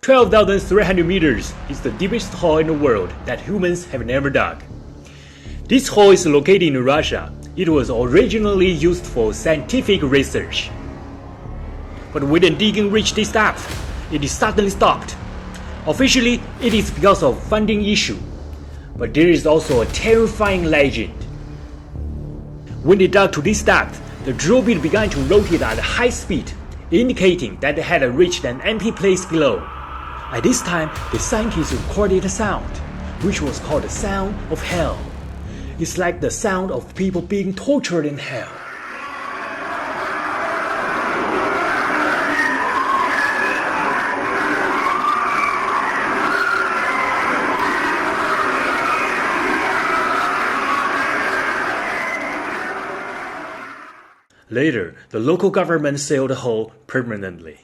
12,300 meters is the deepest hole in the world that humans have never dug. This hole is located in Russia. It was originally used for scientific research. But when the digging reached this depth, it is suddenly stopped. Officially, it is because of funding issue. But there is also a terrifying legend. When they dug to this depth, the drill bit began to rotate at a high speed, indicating that they had reached an empty place below. At this time, the scientists recorded a sound, which was called the sound of hell. It's like the sound of people being tortured in hell. Later, the local government sealed the hole permanently.